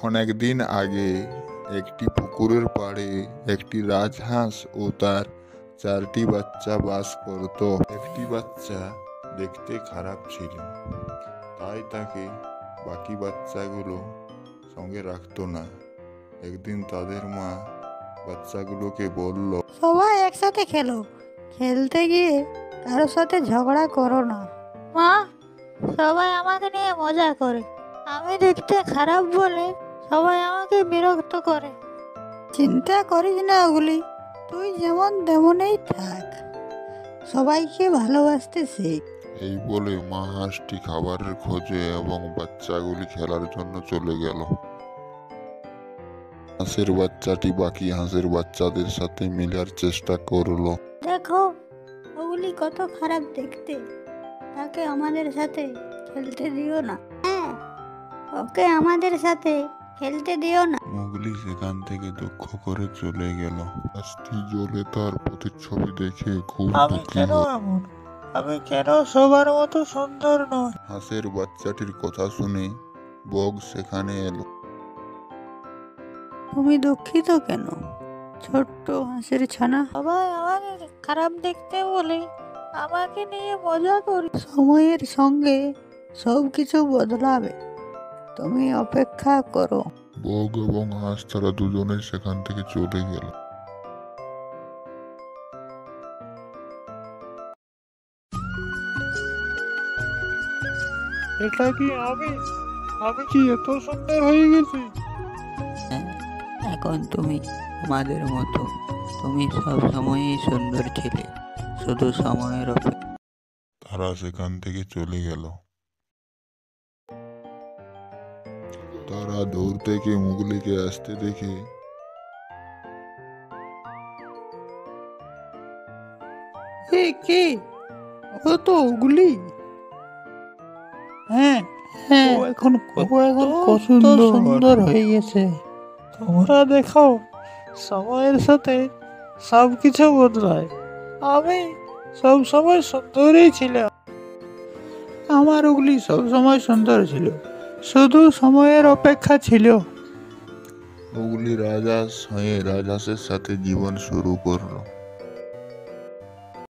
অনেক দিন আগে একটি পুকুরের পাড়ে একটি রাজহাঁস ও তার 4টি বাচ্চা বাস করত। একটি বাচ্চা দেখতে খারাপ ছিল, তাই তাকে বাকি বাচ্চাগুলো সঙ্গে রাখতো না। একদিন তাদের মা বাচ্চাগুলোকে বলল, সবাই একসাথে খেলো, খেলতে গিয়ে কারোর সাথে ঝগড়া করো না। মা, সবাই আমাকে নিয়ে মজা করে, আমি দেখতে খারাপ বলে সবাই আমাকে বিরক্ত করে। চিন্তা করিস না ওগুলি, তুই যেমন তেমনই থাক, সবাইকে ভালোবাসতে শেখ। এই বলে মা হাঁসটি খাবারের খোঁজে এবং বাচ্চাগুলি খেলার জন্য চলে গেল। হাঁসের বাচ্চাটি বাকি হাঁসের বাচ্চাদের সাথে মেলার চেষ্টা করলো। দেখো, ওগুলি কত খারাপ দেখতে, তাকে আমাদের সাথে খেলতে দিও না। হ্যাঁ, ওকে আমাদের সাথে খেলতে দিও না। মোগলি সেখান থেকে দুঃখ করে চলে গেল। হাঁসটি জলে তার প্রতিচ্ছবি দেখে খুব দুঃখী হল। আমি কেন সবার মতো সুন্দর নয়? হাঁসের বাচ্চাটির কথা শুনে বগ সেখানে এলো। তুমি দুঃখিত কেন, ছোট্ট হাঁসের ছানা? সবাই আমাকে খারাপ দেখতে বলে আমাকে নিয়ে মজা করি। সময়ের সঙ্গে সব কিছু বদলাবে, তুমি অপেক্ষা করো। বগ এবং হাঁস তারা দুজনে সেখান থেকে চলে গেল। এটা কি আমি? আমি কি এত সুন্দর হয়ে গেছি? এখন তুমি আমাদের মতো, তুমি সব সময়ই সুন্দর ছিলে, শুধু সময়ের অপেক্ষা। তারা সেখান থেকে চলে গেল। তারা দূর থেকে মুগলিকে আসতে দেখে কে? ও তো ওগুলি। হ্যাঁ, ও এখন কত সুন্দর হয়ে গেছে। তোমরা দেখো, সময়ের সাথে সব কিছু বদলায়। আমি সব সময় সুন্দরই ছিলাম। আমার ওগুলি সব সময় সুন্দর ছিল, শুধু সময়ের অপেক্ষা ছিল। মুগলি রাজহাঁস হয়ে রাজহাঁসের সাথে জীবন শুরু করলো।